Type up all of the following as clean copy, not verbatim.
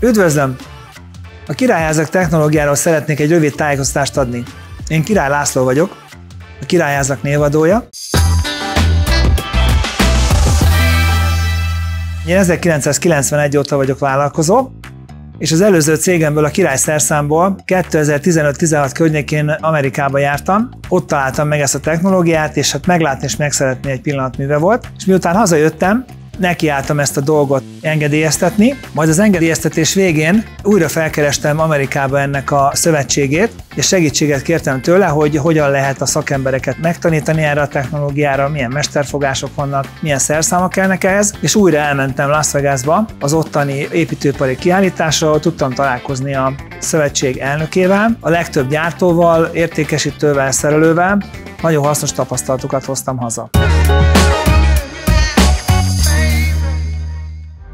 Üdvözlöm! A Királyházak technológiáról szeretnék egy rövid tájékoztatást adni. Én Király László vagyok, a Királyházak névadója. Én 1991 óta vagyok vállalkozó, és az előző cégemből, a Király Szerszámból 2015-16 környékén Amerikába jártam. Ott találtam meg ezt a technológiát, és hát meglátni és megszeretni egy pillanatműve volt. És miután hazajöttem, nekiálltam ezt a dolgot engedélyeztetni, majd az engedélyeztetés végén újra felkerestem Amerikába ennek a szövetségét, és segítséget kértem tőle, hogy hogyan lehet a szakembereket megtanítani erre a technológiára, milyen mesterfogások vannak, milyen szerszámok kellnek ehhez, és újra elmentem Las Vegasba az ottani építőipari kiállításra, ahol tudtam találkozni a szövetség elnökével, a legtöbb gyártóval, értékesítővel, szerelővel. Nagyon hasznos tapasztalatokat hoztam haza.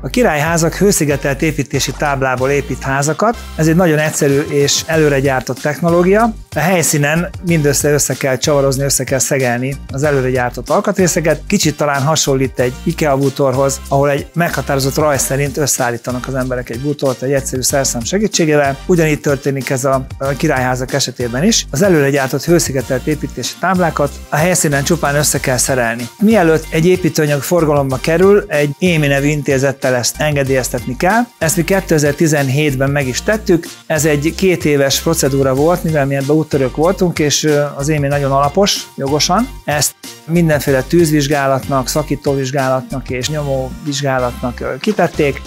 A Királyházak hőszigetelt építési táblából épít házakat. Ez egy nagyon egyszerű és előre gyártott technológia. A helyszínen mindössze össze kell csavarozni, össze kell szegelni az előre gyártott alkatrészeket. Kicsit talán hasonlít egy IKEA bútorhoz, ahol egy meghatározott rajz szerint összeállítanak az emberek egy bútort egy egyszerű szerszám segítségével. Ugyanígy történik ez a Királyházak esetében is. Az előre gyártott hőszigetelt építési táblákat a helyszínen csupán össze kell szerelni. Mielőtt egy építőanyag forgalomba kerül, egy EMI nevű intézettel ezt engedélyeztetni kell. Ezt mi 2017-ben meg is tettük. Ez egy 2 éves procedúra volt, mivel mi ebben úttörők voltunk, és az EMI nagyon alapos, jogosan. Ezt mindenféle tűzvizsgálatnak, szakítóvizsgálatnak és nyomóvizsgálatnak kitették,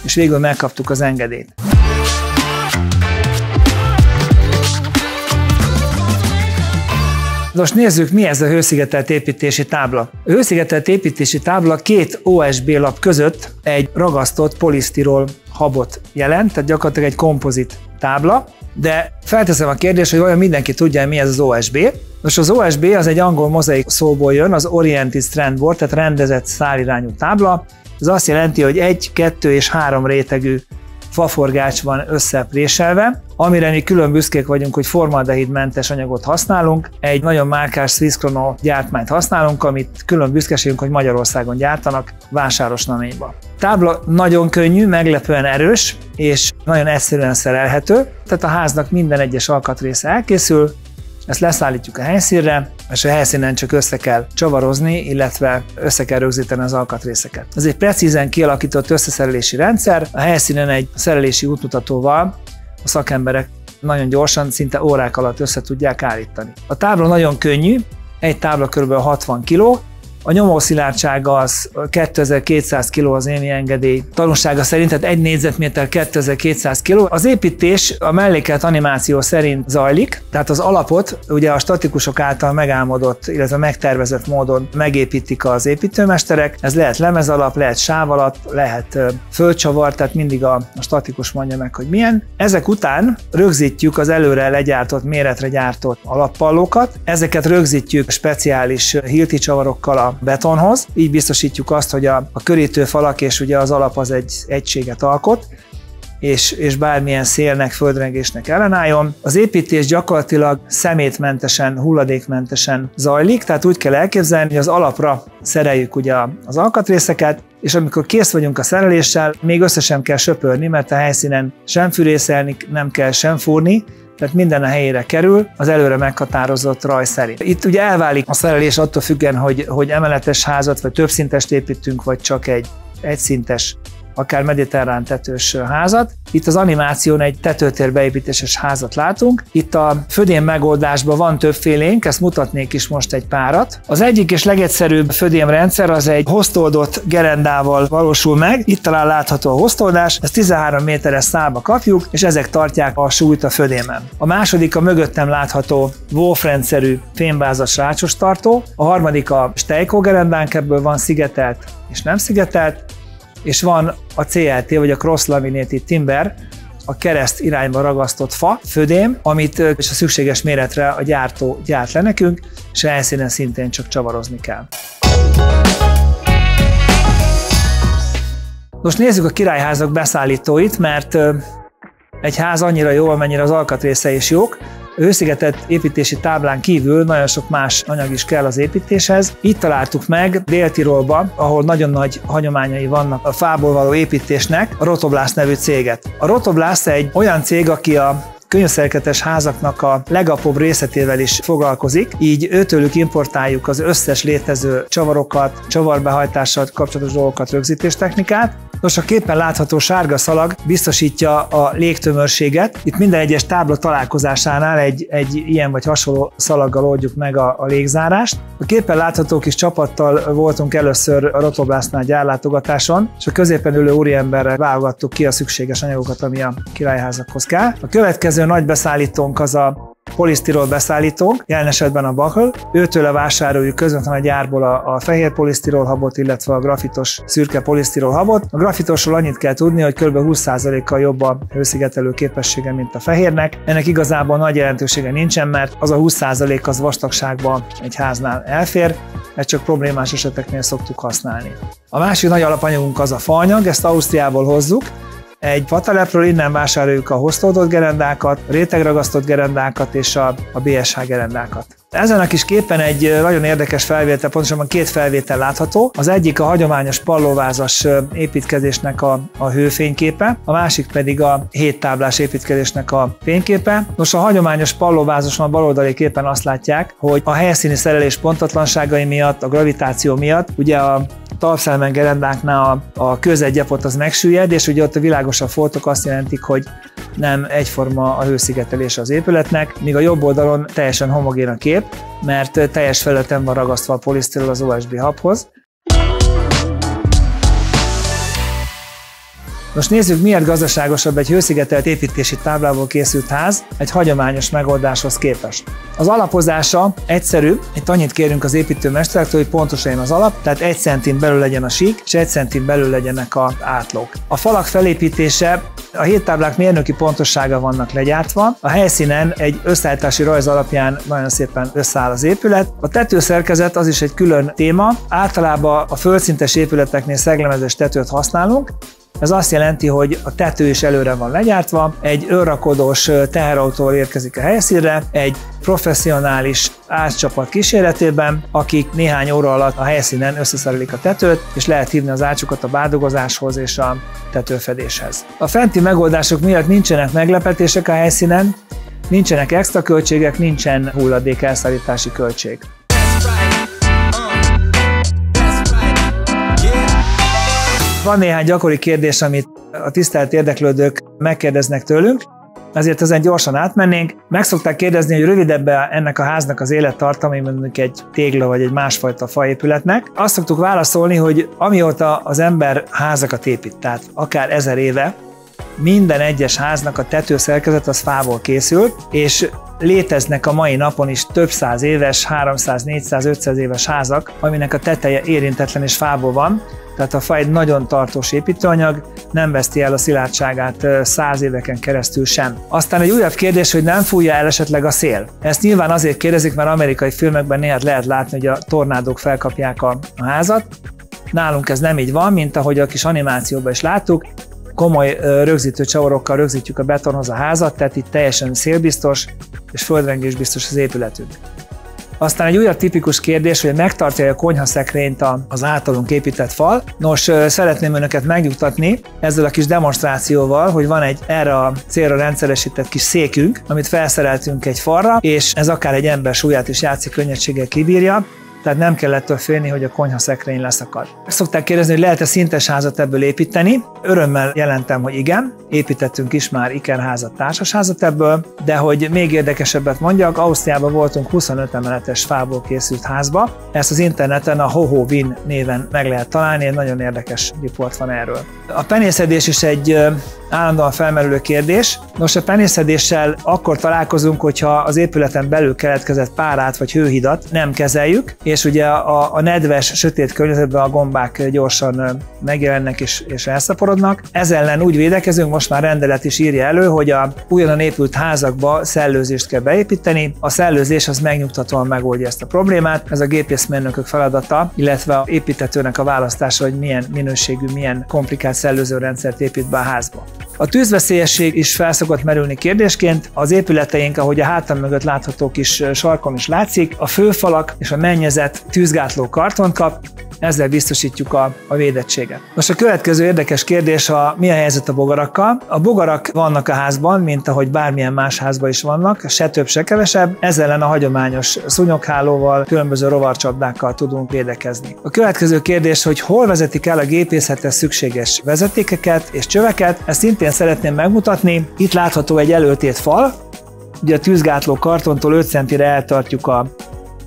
és végül megkaptuk az engedélyt. Most nézzük, mi ez a hőszigetelt építési tábla. A hőszigetelt építési tábla 2 OSB lap között egy ragasztott polisztirol habot jelent, tehát gyakorlatilag egy kompozit tábla, de felteszem a kérdést, hogy vajon mindenki tudja, mi ez az OSB. Most az OSB az egy angol mozaik szóból jön, az Oriented Strand Board, tehát rendezett szálirányú tábla. Ez azt jelenti, hogy 1, 2 és 3 rétegű faforgács van összepréselve, amire mi külön büszkék vagyunk, hogy formaldehidmentes anyagot használunk. Egy nagyon márkás Swiss Chrono gyártmányt használunk, amit külön büszkeségünk, hogy Magyarországon gyártanak, Vásárosnaményba. Tábla nagyon könnyű, meglepően erős, és nagyon egyszerűen szerelhető. Tehát a háznak minden egyes alkatrésze elkészül, ezt leszállítjuk a helyszínre, és a helyszínen csak össze kell csavarozni, illetve össze kell rögzíteni az alkatrészeket. Ez egy precízen kialakított összeszerelési rendszer, a helyszínen egy szerelési útmutatóval a szakemberek nagyon gyorsan, szinte órák alatt össze tudják állítani. A tábla nagyon könnyű, egy tábla kb. 60 kg, a nyomószilárdsága az 2200 kg az EMI engedély tanúsága szerint, tehát 1 négyzetméter 2200 kg. Az építés a mellékelt animáció szerint zajlik, tehát az alapot ugye a statikusok által megálmodott, illetve megtervezett módon megépítik az építőmesterek. Ez lehet lemezalap, lehet sávalap, lehet földcsavar, tehát mindig a statikus mondja meg, hogy milyen. Ezek után rögzítjük az előre legyártott, méretre gyártott alappallókat. Ezeket rögzítjük speciális hilti csavarokkal a betonhoz, így biztosítjuk azt, hogy a körítőfalak és ugye az alap az egy egységet alkot, és bármilyen szélnek, földrengésnek ellenálljon. Az építés gyakorlatilag szemétmentesen, hulladékmentesen zajlik, tehát úgy kell elképzelni, hogy az alapra szereljük ugye az alkatrészeket, és amikor kész vagyunk a szereléssel, még össze sem kell söpörni, mert a helyszínen sem fűrészelni nem kell, sem fúrni, tehát minden a helyére kerül, az előre meghatározott rajz szerint. Itt ugye elválik a szerelés attól függően, hogy emeletes házat, vagy többszintest építünk, vagy csak egy egyszintes, akár mediterrán tetős házat. Itt az animáción egy tetőtérbeépítéses házat látunk. Itt a födém megoldásban van többfélénk, ezt mutatnék is most egy párat. Az egyik és legegyszerűbb födémrendszer az egy hoztoldott gerendával valósul meg. Itt talán látható a hoztoldás, ezt 13 méteres szálba kapjuk, és ezek tartják a súlyt a födémen. A második a mögöttem látható Wolf-rendszerű fémbázas rácsos tartó. A harmadik a Steico gerendánk, ebből van szigetelt és nem szigetelt, és van a CLT, vagy a Cross Laminated Timber, a kereszt irányba ragasztott fa, födém, amit és a szükséges méretre a gyártó gyárt le nekünk, és a helyszínen szintén csak csavarozni kell. Most nézzük a Királyházak beszállítóit, mert egy ház annyira jó, amennyire az alkatrészei is jók. hőszigetelt építési táblán kívül nagyon sok más anyag is kell az építéshez. Itt találtuk meg Dél-Tirolba, ahol nagyon nagy hagyományai vannak a fából való építésnek, a Rotoblast nevű céget. A Rotoblast egy olyan cég, aki a könnyűszerkezetes házaknak a legapróbb részletével is foglalkozik, így őtőlük importáljuk az összes létező csavarokat, csavarbehajtással kapcsolatos dolgokat, rögzítéstechnikát. Nos, a képen látható sárga szalag biztosítja a légtömörséget. Itt minden egyes tábla találkozásánál egy ilyen vagy hasonló szalaggal oldjuk meg a légzárást. A képen látható kis csapattal voltunk először a Rotoblastnál gyárlátogatáson, és a középen ülő úriemberrel válogattuk ki a szükséges anyagokat, ami a királyházakhoz kell. A következő nagy beszállítónk az a polisztirol beszállítónk, jelen esetben a Bachl. Őtőle vásároljuk közvetlenül a gyárból a fehér polisztirol habot, illetve a grafitos szürke polisztirol habot. A grafitosról annyit kell tudni, hogy kb. 20%-kal jobb a hőszigetelő képessége, mint a fehérnek. Ennek igazából nagy jelentősége nincsen, mert az a 20% az vastagságban egy háznál elfér, ezt csak problémás eseteknél szoktuk használni. A másik nagy alapanyagunk az a faanyag, ezt Ausztriából hozzuk. Egy fatelepről innen vásároljuk a hoztódott gerendákat, a rétegragasztott gerendákat és a BSH gerendákat. Ezen a kis képen egy nagyon érdekes felvétel, pontosabban két felvétel látható. Az egyik a hagyományos pallóvázas építkezésnek a hőfényképe, a másik pedig a héttáblás építkezésnek a fényképe. Nos, a hagyományos pallóvázason a baloldali képen azt látják, hogy a helyszíni szerelés pontatlanságai miatt, a gravitáció miatt, ugye a talpszelmen gerendáknál a kőzetgyapot az megsüllyed, és ugye ott a világosabb foltok azt jelentik, hogy nem egyforma a hőszigetelése az épületnek, míg a jobb oldalon teljesen homogén a kép, mert teljes felületen van ragasztva a polisztirol az OSB habhoz. Most nézzük, miért gazdaságosabb egy hőszigetelt építési táblából készült ház egy hagyományos megoldáshoz képest. Az alapozása egyszerű, itt annyit kérünk az építőmesterektől, hogy pontosan legyen az alap, tehát 1 centin belül legyen a sík, és 1 centin belül legyenek az átlók. A falak felépítése, a héttáblák mérnöki pontossága vannak legyártva, a helyszínen egy összeállítási rajz alapján nagyon szépen összeáll az épület. A tetőszerkezet az is egy külön téma, általában a földszintes épületeknél szeglemezes tetőt használunk. Ez azt jelenti, hogy a tető is előre van legyártva, egy önrakodós teherautó érkezik a helyszínre, egy professzionális árcsapat kíséretében, akik néhány óra alatt a helyszínen összeszerelik a tetőt, és lehet hívni az árcsokat a bádogozáshoz és a tetőfedéshez. A fenti megoldások miatt nincsenek meglepetések a helyszínen, nincsenek extra költségek, nincsen hulladék elszállítási költség. Van néhány gyakori kérdés, amit a tisztelt érdeklődők megkérdeznek tőlünk, ezért ezen gyorsan átmennénk. Meg szokták kérdezni, hogy rövidebb ennek a háznak az élettartama, mondjuk egy tégla vagy egy másfajta faépületnek. Azt szoktuk válaszolni, hogy amióta az ember házakat épít, tehát akár 1000 éve, minden egyes háznak a tetőszerkezet az fából készül, és léteznek a mai napon is több száz éves, 300, 400, 500 éves házak, aminek a teteje érintetlen és fából van. Tehát a fa egy nagyon tartós építőanyag, nem veszti el a szilárdságát 100 éveken keresztül sem. Aztán egy újabb kérdés, hogy nem fújja el esetleg a szél. Ezt nyilván azért kérdezik, mert amerikai filmekben néha lehet látni, hogy a tornádók felkapják a házat. Nálunk ez nem így van, mint ahogy a kis animációban is láttuk. Komoly rögzítő csavarokkal rögzítjük a betonhoz a házat, tehát itt teljesen szélbiztos és földrengésbiztos az épületünk. Aztán egy újabb tipikus kérdés, hogy megtartja a konyhaszekrényt az általunk épített fal. Nos, szeretném önöket megnyugtatni ezzel a kis demonstrációval, hogy van egy erre a célra rendszeresített kis székünk, amit felszereltünk egy falra, és ez akár egy ember súlyát is játszik könnyedséggel kibírja. Tehát nem kell ettől félni, hogy a konyhaszekrény leszakad. Szokták kérdezni, hogy lehet-e szintes házat ebből építeni. Örömmel jelentem, hogy igen, építettünk is már ikerházat, társasházat ebből, de hogy még érdekesebbet mondjak, Ausztriában voltunk 25 emeletes fából készült házba. Ezt az interneten a HoHoWin néven meg lehet találni, egy nagyon érdekes riport van erről. A penészedés is egy állandóan felmerülő kérdés. Nos, a penészedéssel akkor találkozunk, hogyha az épületen belül keletkezett párát vagy hőhidat nem kezeljük, és ugye a nedves, sötét környezetben a gombák gyorsan megjelennek és elszaporodnak. Ezzel ellen úgy védekezünk, most már rendelet is írja elő, hogy a újonnan épült házakba szellőzést kell beépíteni. A szellőzés az megnyugtatóan megoldja ezt a problémát. Ez a gépészmérnökök feladata, illetve a építetőnek a választása, hogy milyen minőségű, milyen komplikált szellőzőrendszert épít be a házba. A tűzveszélyesség is fel szokott merülni kérdésként. Az épületeink, ahogy a hátam mögött látható kis sarkon is látszik, a főfalak és a mennyezet tűzgátló kartont kap, ezzel biztosítjuk a védettséget. Most a következő érdekes kérdés, mi a helyzet a bogarakkal. A bogarak vannak a házban, mint ahogy bármilyen más házban is vannak, se több, se kevesebb. Ezzel ellen a hagyományos szúnyoghálóval, különböző rovarcsapdákkal tudunk védekezni. A következő kérdés, hogy hol vezetik el a gépészethez szükséges vezetékeket és csöveket, ezt szintén szeretném megmutatni. Itt látható egy előtét fal, ugye a tűzgátló kartontól 5 centire eltartjuk a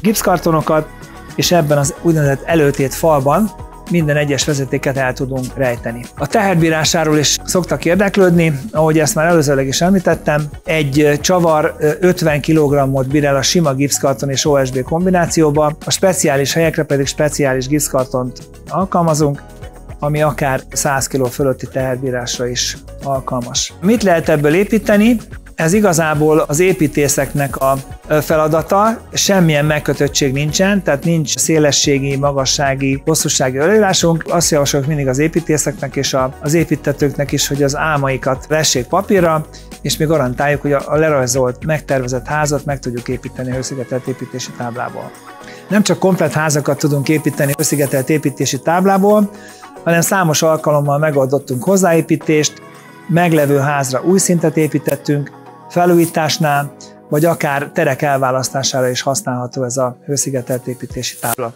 gipszkartonokat, és ebben az úgynevezett előtét falban minden egyes vezetéket el tudunk rejteni. A teherbírásáról is szoktak érdeklődni, ahogy ezt már előzőleg is említettem, egy csavar 50 kg-ot bír el a sima gipszkarton és OSB kombinációba, a speciális helyekre pedig speciális gipszkartont alkalmazunk, ami akár 100 kg fölötti teherbírásra is alkalmas. Mit lehet ebből építeni? Ez igazából az építészeknek a feladata, semmilyen megkötöttség nincsen, tehát nincs szélességi, magassági, hosszúsági előírásunk. Azt javasoljuk mindig az építészeknek és az építtetőknek is, hogy az álmaikat vessék papírra, és mi garantáljuk, hogy a lerajzolt, megtervezett házat meg tudjuk építeni a hőszigetelt építési táblából. Nem csak komplett házakat tudunk építeni hőszigetelt építési táblából, hanem számos alkalommal megoldottunk hozzáépítést, meglevő házra új szintet építettünk, felújításnál, vagy akár terek elválasztására is használható ez a hőszigetelt építési tábla.